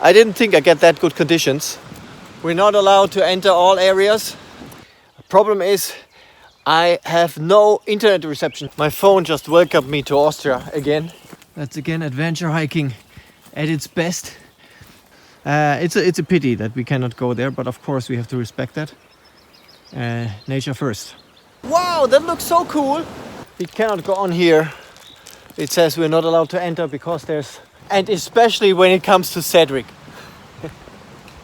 I didn't think I'd get that good conditions. We're not allowed to enter all areas. The problem is I have no internet reception. My phone just welcomed me to Austria again. That's again adventure hiking at its best. It's a pity that we cannot go there, but of course we have to respect that. Nature first. Wow, that looks so cool! We cannot go on here. It says we're not allowed to enter because there's... And especially when it comes to Cedric.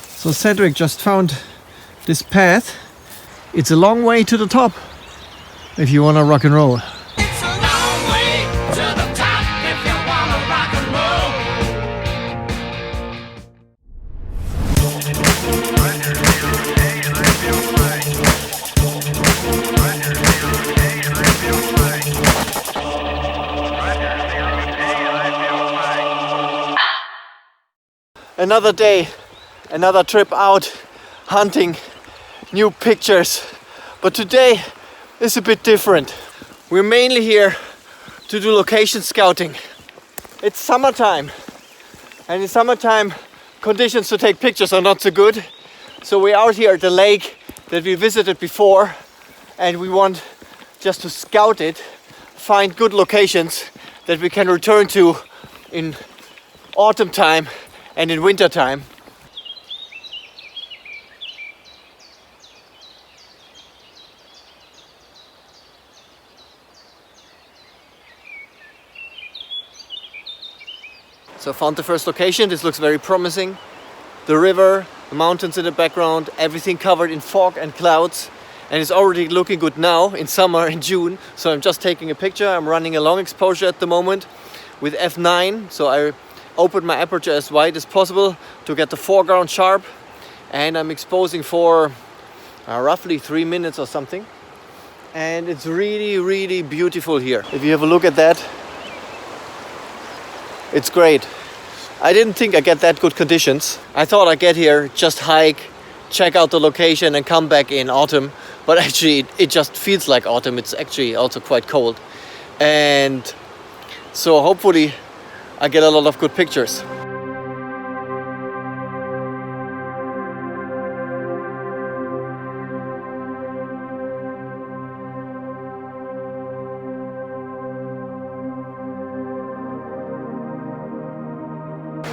So Cedric just found this path. It's a long way to the top if you want to rock and roll. It's a long way to the top if you wanna rock and roll. Another day, another trip out hunting new pictures. But today is a bit different. We're mainly here to do location scouting. It's summertime, and in summertime conditions to take pictures are not so good. So we're out here at the lake that we visited before, and we want just to scout it, find good locations that we can return to in autumn time and in winter time. So I found the first location. This looks very promising. The river, the mountains in the background, everything covered in fog and clouds. And it's already looking good now in summer, in June. So I'm just taking a picture. I'm running a long exposure at the moment with f9. So I opened my aperture as wide as possible to get the foreground sharp. And I'm exposing for roughly 3 minutes or something. And it's really, really beautiful here. If you have a look at that, it's great. I didn't think I'd get that good conditions. I thought I'd get here, just hike, check out the location and come back in autumn. But actually it just feels like autumn. It's actually also quite cold. And so hopefully I get a lot of good pictures.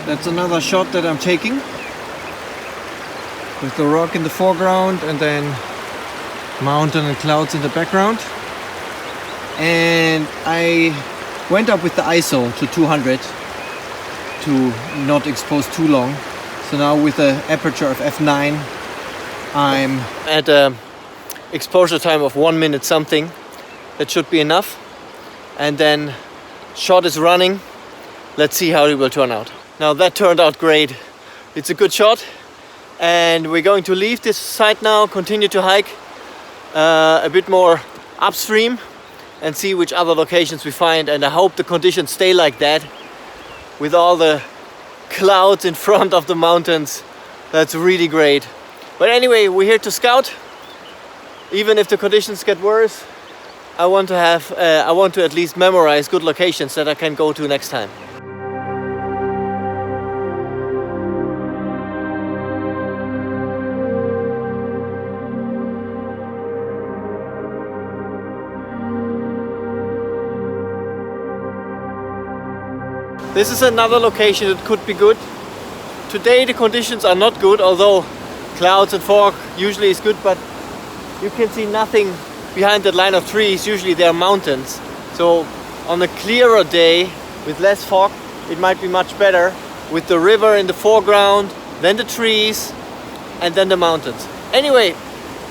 That's another shot that I'm taking with the rock in the foreground and then mountain and clouds in the background. And I went up with the ISO to 200 to not expose too long. So now with the aperture of f9 I'm at a exposure time of 1 minute something. That should be enough. And then shot is running. Let's see how it will turn out. Now that turned out great. It's a good shot, and we're going to leave this site now, continue to hike a bit more upstream and see which other locations we find. And I hope the conditions stay like that with all the clouds in front of the mountains. That's really great. But anyway, we're here to scout. Even if the conditions get worse, I want to at least memorize good locations that I can go to next time. This is another location that could be good. Today the conditions are not good, although clouds and fog usually is good, but you can see nothing behind that line of trees. Usually there are mountains. So on a clearer day with less fog, it might be much better with the river in the foreground, then the trees, and then the mountains. Anyway,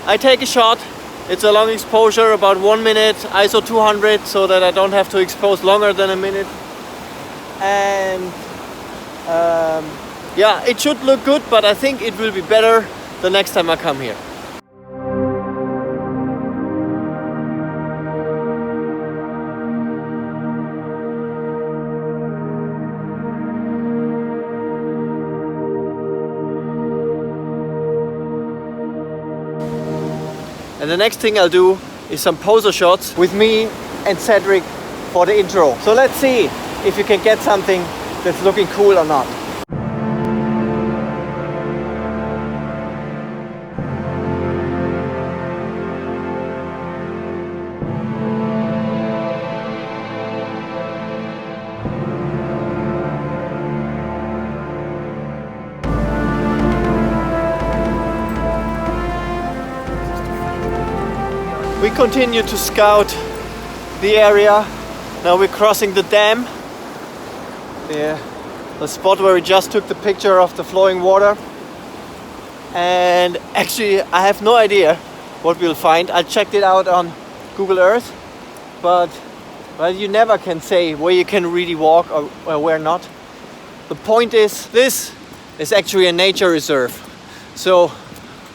I take a shot. It's a long exposure, about 1 minute, ISO 200, so that I don't have to expose longer than a minute. And yeah, it should look good, but I think it will be better the next time I come here. And the next thing I'll do is some poser shots with me and Cedric for the intro. So let's see if you can get something that's looking cool or not. we continue to scout the area. Now we're crossing the dam. The spot where we just took the picture of the flowing water. And actually I have no idea what we'll find. I checked it out on Google Earth, but well, you never can say where you can really walk or where not. The point is, this is actually a nature reserve. So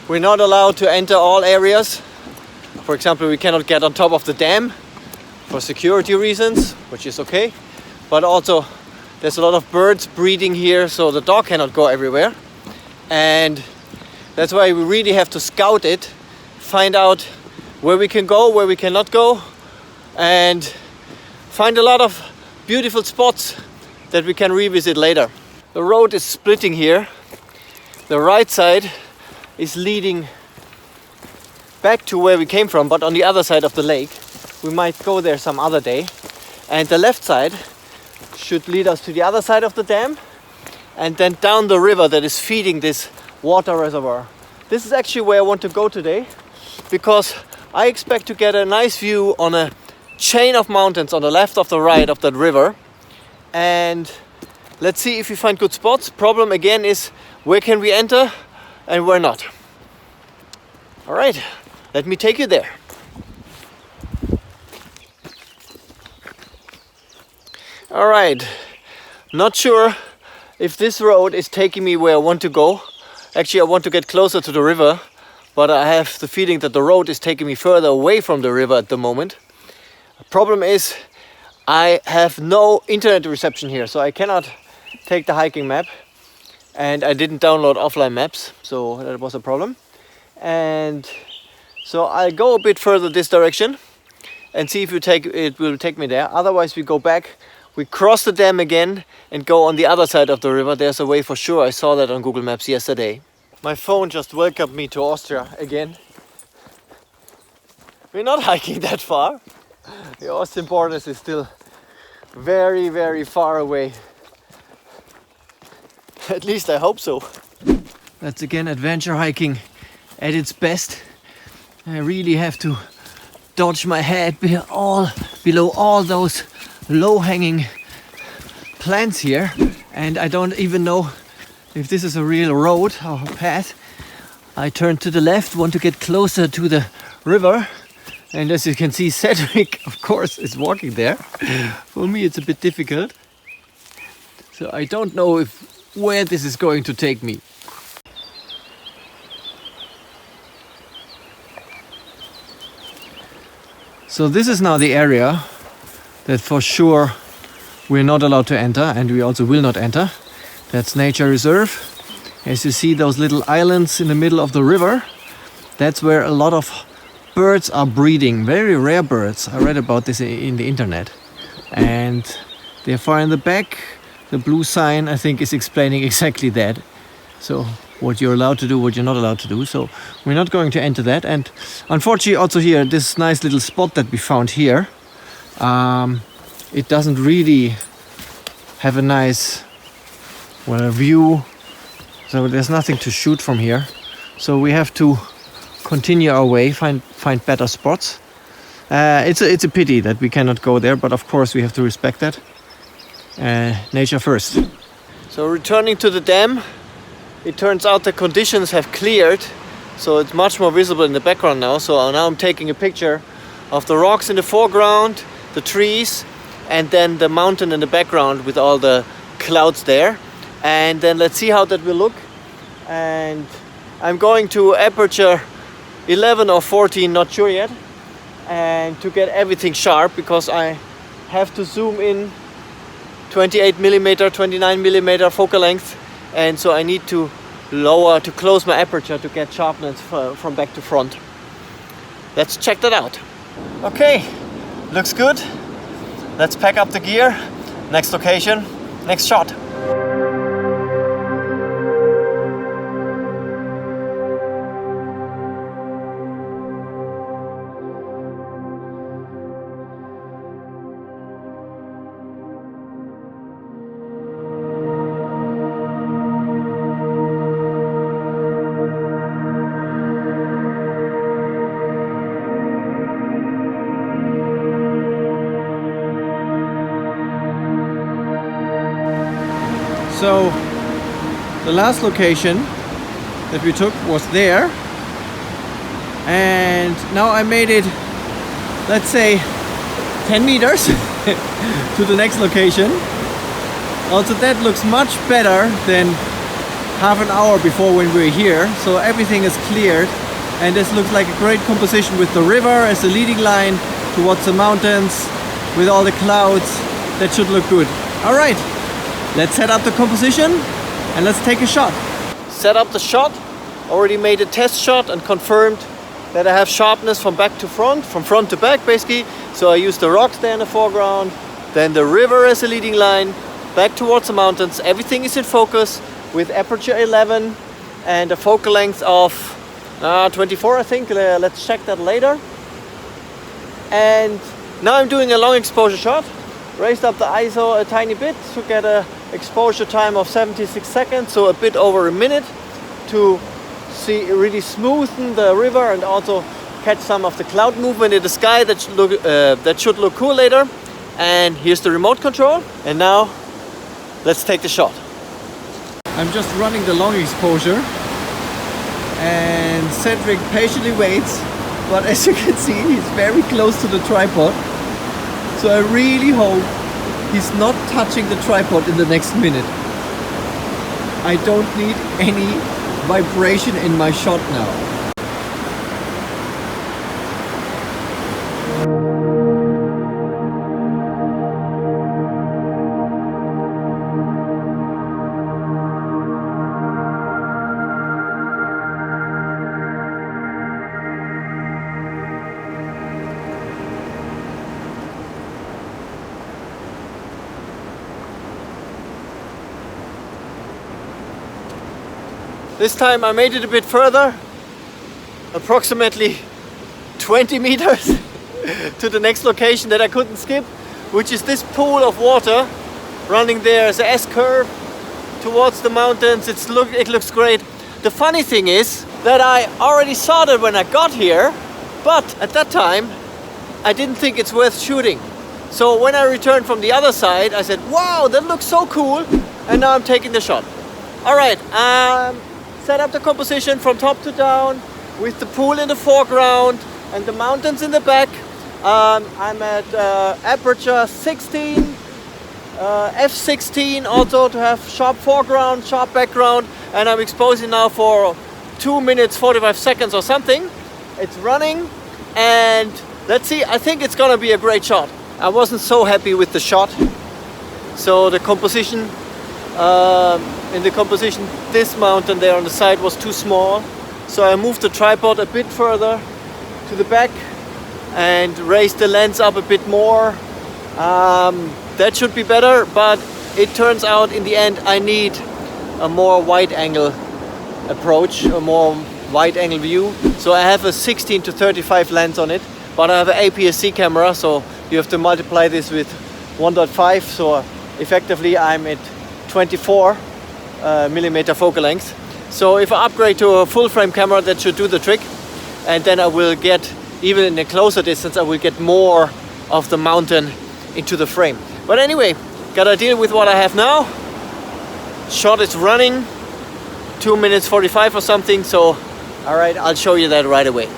we're not allowed to enter all areas. For example, we cannot get on top of the dam for security reasons, which is okay. But also there's a lot of birds breeding here, so the dog cannot go everywhere. And that's why we really have to scout it, find out where we can go, where we cannot go, and find a lot of beautiful spots that we can revisit later. The road is splitting here. The right side is leading back to where we came from, but on the other side of the lake. We might go there some other day. And the left side should lead us to the other side of the dam and then down the river that is feeding this water reservoir. This is actually where I want to go today, because I expect to get a nice view on a chain of mountains on the left of the right of that river. And let's see if we find good spots. Problem again is, where can we enter and where not? All right, let me take you there. All right, not sure if this road is taking me where I want to go. Actually, I want to get closer to the river, but I have the feeling that the road is taking me further away from the river at the moment. The problem is I have no internet reception here, so I cannot take the hiking map, and I didn't download offline maps, so that was a problem. And so I'll go a bit further this direction and see if it will take me there. Otherwise we go back, we cross the dam again and go on the other side of the river. There's a way for sure. I saw that on Google Maps yesterday. My phone just welcomed me to Austria again. We're not hiking that far. The Austrian border is still very, very far away. At least I hope so. That's again adventure hiking at its best. I really have to dodge my head below all those low-hanging plants here, and I don't even know if this is a real road or a path. I turn to the left, want to get closer to the river, and as you can see, Cedric of course is walking there. For me it's a bit difficult, so I don't know where this is going to take me. So this is now the area that for sure we're not allowed to enter, and we also will not enter. That's nature reserve. As you see those little islands in the middle of the river, that's where a lot of birds are breeding, very rare birds. I read about this in the internet. And they're far in the back. The blue sign I think is explaining exactly that. So what you're allowed to do, what you're not allowed to do. So we're not going to enter that. And unfortunately also here, this nice little spot that we found here, it doesn't really have a nice view. So there's nothing to shoot from here. So we have to continue our way, find better spots. It's a pity that we cannot go there, but of course we have to respect that. Nature first. So returning to the dam, it turns out the conditions have cleared, so it's much more visible in the background now. So now I'm taking a picture of the rocks in the foreground, the trees, and then the mountain in the background with all the clouds there. And then let's see how that will look. And I'm going to aperture 11 or 14, not sure yet, and to get everything sharp, because I have to zoom in 28mm, 29mm focal length, and so I need to close my aperture to get sharpness from back to front. Let's check that out. Okay, looks good. Let's pack up the gear. Next location, next shot. So the last location that we took was there, and now I made it, let's say 10 meters to the next location. Also, that looks much better than half an hour before when we were here. So everything is cleared, and this looks like a great composition with the river as the leading line towards the mountains with all the clouds. That should look good. All right, let's set up the composition and let's take a shot. Set up the shot, already made a test shot and confirmed that I have sharpness from back to front, from front to back basically. So I used the rocks there in the foreground, then the river as a leading line, back towards the mountains. Everything is in focus with aperture 11 and a focal length of 24 I think. Let's check that later. And now I'm doing a long exposure shot. Raised up the ISO a tiny bit to get a exposure time of 76 seconds, so a bit over a minute, to see really smoothen the river and also catch some of the cloud movement in the sky. That should look cool later. And here's the remote control. And now let's take the shot. I'm just running the long exposure, and Cedric patiently waits, but as you can see, he's very close to the tripod. So I really hope he's not touching the tripod in the next minute. I don't need any vibration in my shot now. This time I made it a bit further, approximately 20 meters to the next location that I couldn't skip, which is this pool of water running there as an S-curve towards the mountains. It looks great. The funny thing is that I already saw that when I got here, but at that time I didn't think it's worth shooting. So when I returned from the other side, I said, wow, that looks so cool, and now I'm taking the shot. All right, set up the composition from top to down with the pool in the foreground and the mountains in the back. I'm at aperture 16, f16 also to have sharp foreground, sharp background, and I'm exposing now for 2 minutes 45 seconds or something. It's running, and let's see, I think it's gonna be a great shot. I wasn't so happy with the shot, so the composition in the composition, this mountain there on the side was too small, so I moved the tripod a bit further to the back and raised the lens up a bit more. That should be better, but it turns out in the end I need a more wide angle approach, a more wide angle view. So I have a 16 to 35 lens on it, but I have an APS-C camera, so you have to multiply this with 1.5, so effectively I'm at 24 millimeter focal length. So if I upgrade to a full frame camera, that should do the trick, and then I will get, even in a closer distance, I will get more of the mountain into the frame. But anyway, gotta deal with what I have now. Shot is running 2 minutes 45 or something, so all right, I'll show you that right away.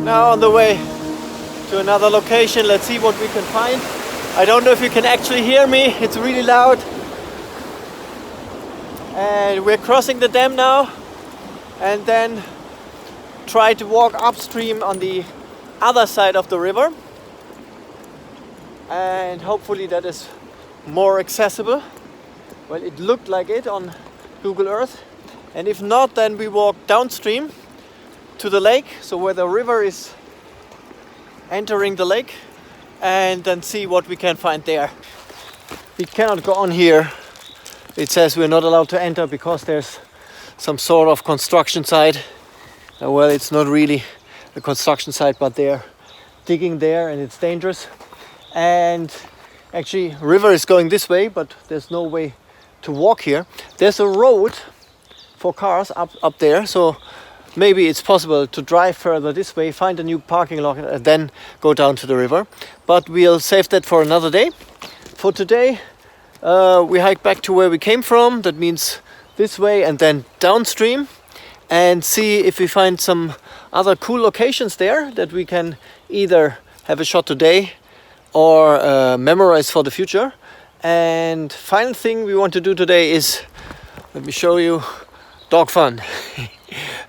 Now on the way to another location, let's see what we can find. I don't know if you can actually hear me, it's really loud. And we're crossing the dam now, and then try to walk upstream on the other side of the river. And hopefully that is more accessible. Well, it looked like it on Google Earth. And if not, then we walk downstream to the lake, so where the river is entering the lake, and then see what we can find there. We cannot go on here. It says we're not allowed to enter because there's some sort of construction site. Well, it's not really a construction site, but they're digging there and it's dangerous. And actually, river is going this way, but there's no way to walk here. There's a road for cars up there, so maybe it's possible to drive further this way, find a new parking lot, and then go down to the river. But we'll save that for another day. For today, we hike back to where we came from. That means this way and then downstream, and see if we find some other cool locations there that we can either have a shot today or memorize for the future. And final thing we want to do today is, let me show you, dog fun.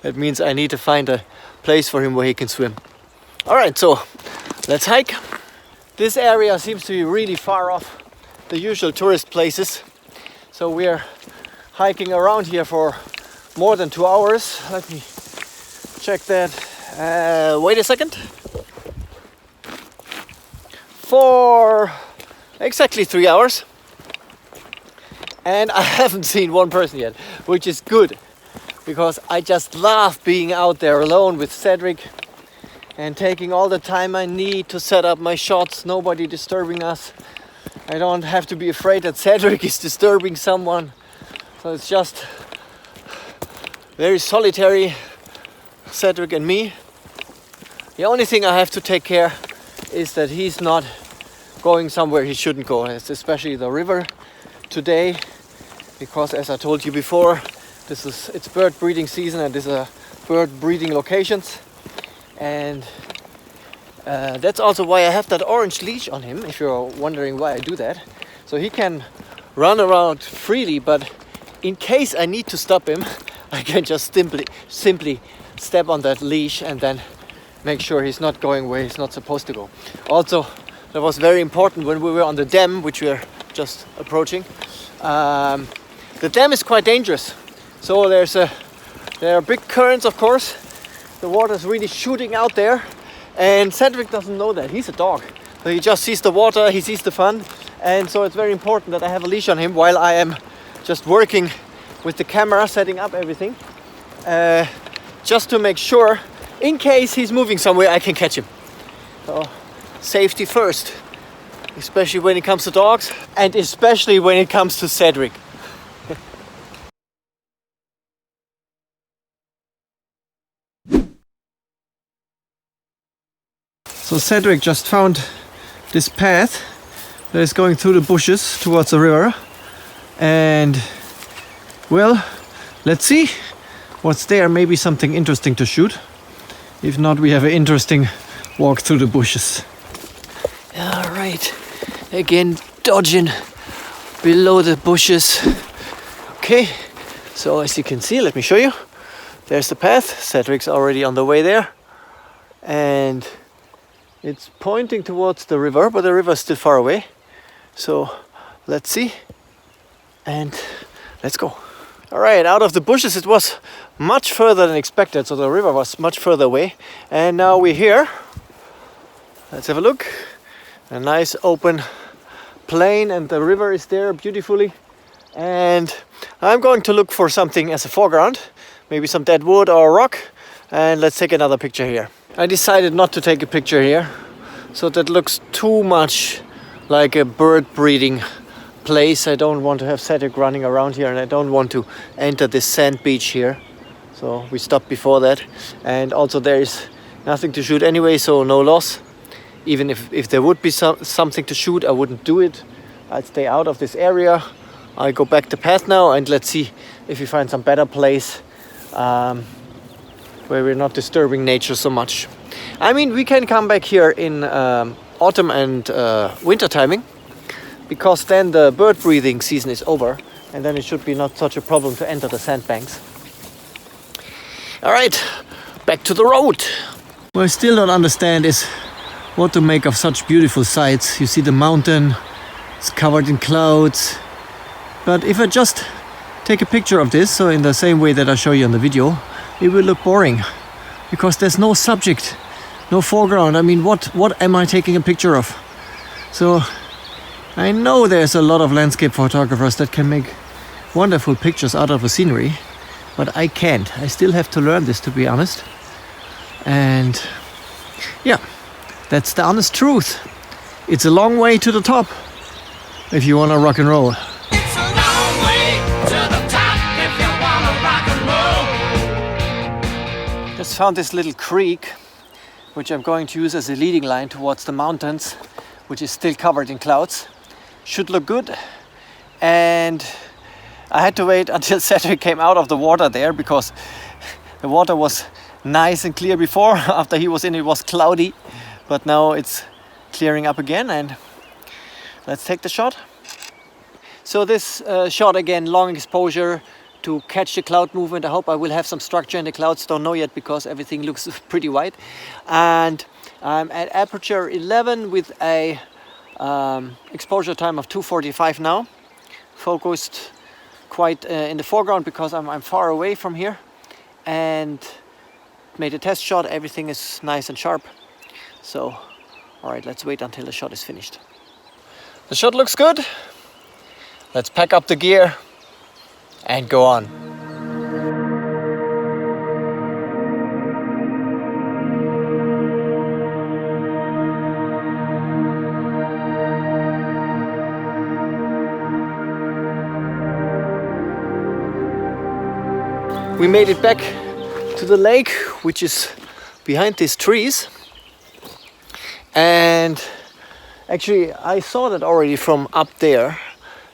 That means I need to find a place for him where he can swim. Alright, so let's hike. This area seems to be really far off the usual tourist places. So we're hiking around here for more than 2 hours. Let me check that. Wait a second. For exactly 3 hours. And I haven't seen one person yet, which is good. Because I just love being out there alone with Cedric and taking all the time I need to set up my shots, nobody disturbing us. I don't have to be afraid that Cedric is disturbing someone. So it's just very solitary, Cedric and me. The only thing I have to take care is that he's not going somewhere he shouldn't go, especially the river today, because as I told you before, it's bird breeding season and this is bird breeding locations, and that's also why I have that orange leash on him, if you're wondering why I do that. So he can run around freely, but in case I need to stop him, I can just simply step on that leash and then make sure he's not going where he's not supposed to go. Also, that was very important when we were on the dam, which we are just approaching. The dam is quite dangerous. So there are big currents, of course. The water is really shooting out there, and Cedric doesn't know that. He's a dog, so he just sees the water, he sees the fun, and so it's very important that I have a leash on him while I am just working with the camera, setting up everything, just to make sure, in case he's moving somewhere, I can catch him. So safety first, especially when it comes to dogs, and especially when it comes to Cedric. So Cedric just found this path that is going through the bushes towards the river, and well, let's see what's there. Maybe something interesting to shoot. If not, we have an interesting walk through the bushes. Alright, again dodging below the bushes. Okay, so as you can see, let me show you. There's the path. Cedric's already on the way there, and it's pointing towards the river, but the river is still far away. So let's see, and let's go. All right, out of the bushes it was much further than expected, so the river was much further away. And now we're here. Let's have a look. A nice open plain, and the river is there beautifully. And I'm going to look for something as a foreground, maybe some dead wood or a rock, and let's take another picture here. I decided not to take a picture here, so that looks too much like a bird breeding place. I don't want to have Cedric running around here, and I don't want to enter this sand beach here. So we stopped before that, and also there is nothing to shoot anyway, so no loss. Even if there would be something to shoot, I wouldn't do it. I'd stay out of this area. I'll go back the path now, and let's see if we find some better place where we're not disturbing nature so much. I mean, we can come back here in autumn and winter timing, because then the bird breeding season is over, and then it should be not such a problem to enter the sandbanks. All right, back to the road. What I still don't understand is what to make of such beautiful sights. You see the mountain, it's covered in clouds. But if I just take a picture of this, so in the same way that I show you on the video, it will look boring, because there's no subject, no foreground. I mean, what am I taking a picture of? So I know there's a lot of landscape photographers that can make wonderful pictures out of a scenery, but I can't. I still have to learn this, to be honest. And yeah, that's the honest truth. It's a long way to the top if you want to rock and roll. It's a long way Just found this little creek, which I'm going to use as a leading line towards the mountains, which is still covered in clouds. Should look good. And I had to wait until Cedric came out of the water there, because the water was nice and clear before. After he was in, it was cloudy, but now it's clearing up again, and let's take the shot. So this shot again, long exposure to catch the cloud movement. I hope I will have some structure in the clouds, don't know yet because everything looks pretty white. And I'm at aperture 11 with a exposure time of 2:45 now. Focused quite in the foreground because I'm far away from here, and made a test shot. Everything is nice and sharp. So, all right, let's wait until the shot is finished. The shot looks good. Let's pack up the gear and go on. We made it back to the lake, which is behind these trees. And actually, I saw that already from up there.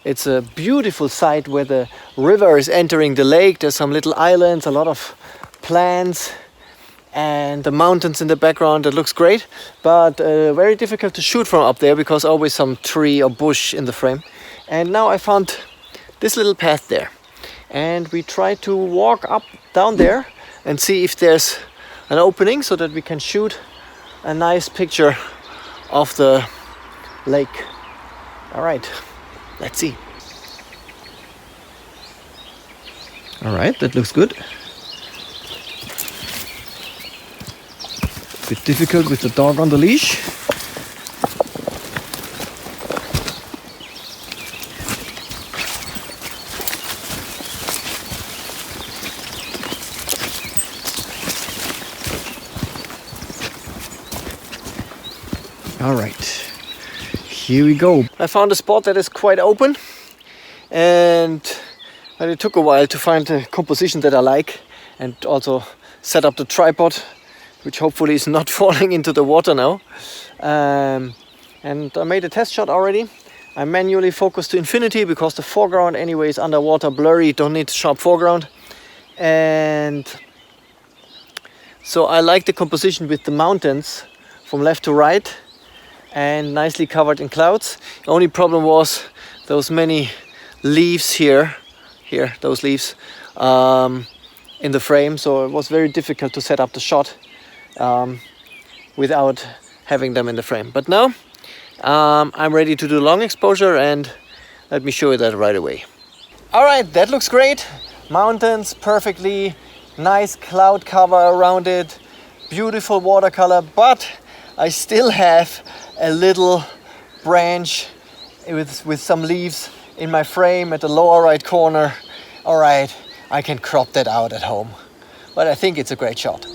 It's a beautiful site where the river is entering the lake. There's some little islands, a lot of plants, and the mountains in the background. That looks great, but very difficult to shoot from up there because always some tree or bush in the frame. And now I found this little path there. And we try to walk up down there and see if there's an opening so that we can shoot a nice picture of the lake. All right, let's see. All right, that looks good. A bit difficult with the dog on the leash. All right, here we go. I found a spot that is quite open, but it took a while to find a composition that I like, and also set up the tripod, which hopefully is not falling into the water now. And I made a test shot already. I manually focused to infinity because the foreground anyway is underwater, blurry, don't need sharp foreground. And so I like the composition with the mountains from left to right, and nicely covered in clouds. The only problem was those many leaves here, those leaves in the frame, so it was very difficult to set up the shot without having them in the frame. But now I'm ready to do long exposure, and let me show you that right away. All right, that looks great. Mountains perfectly, nice cloud cover around it, beautiful watercolor, but I still have a little branch with some leaves in my frame at the lower right corner. All right, I can crop that out at home, but I think it's a great shot.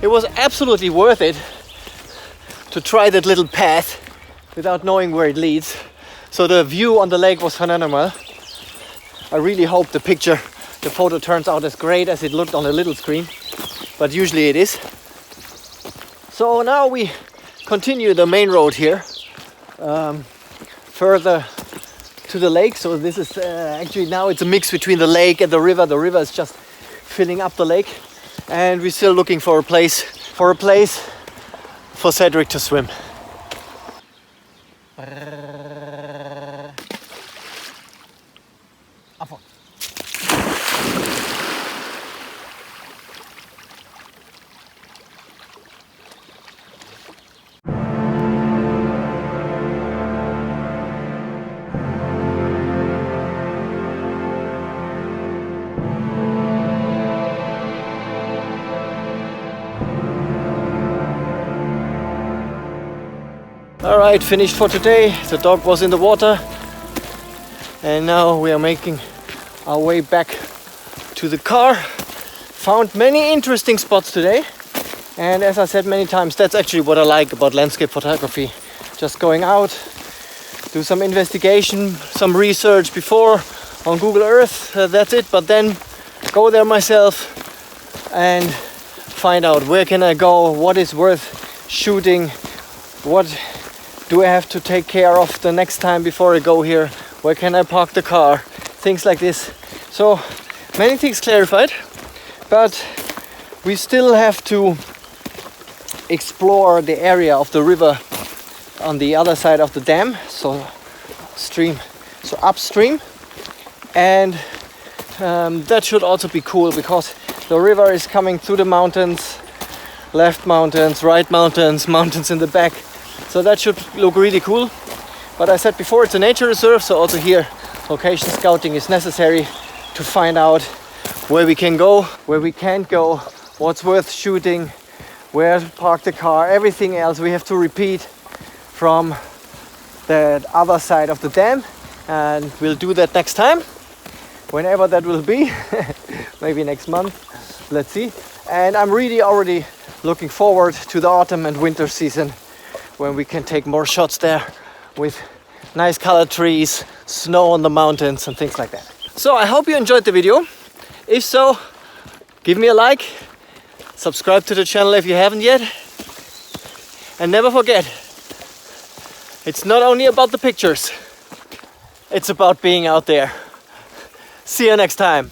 It was absolutely worth it to try that little path without knowing where it leads. So the view on the lake was phenomenal. I really hope the photo turns out as great as it looked on the little screen, but usually it is. So now we continue the main road here, further to the lake. So this is actually now it's a mix between the lake and the river. The river is just filling up the lake, and we're still looking for a place for Cedric to swim. Alright, finished for today. The dog was in the water, and now we are making our way back to the car. found many interesting spots today. And as I said many times, that's actually what I like about landscape photography. Just going out, do some investigation, some research before on Google Earth, that's it. But then go there myself and find out where can I go, what is worth shooting, what do I have to take care of the next time before I go here, where can I park the car, things like this. So many things clarified, but we still have to explore the area of the river on the other side of the dam, so upstream, and that should also be cool because the river is coming through the mountains, left mountains, right mountains, mountains in the back, so that should look really cool. But I said before, it's a nature reserve, so also here location scouting is necessary to find out where we can go, where we can't go, what's worth shooting, where to park the car, everything else we have to repeat from the other side of the dam. And we'll do that next time, whenever that will be, maybe next month, let's see. And I'm really already looking forward to the autumn and winter season when we can take more shots there with nice colored trees, snow on the mountains and things like that. So I hope you enjoyed the video. If so, give me a like, subscribe to the channel if you haven't yet, and never forget, it's not only about the pictures, it's about being out there. See you next time.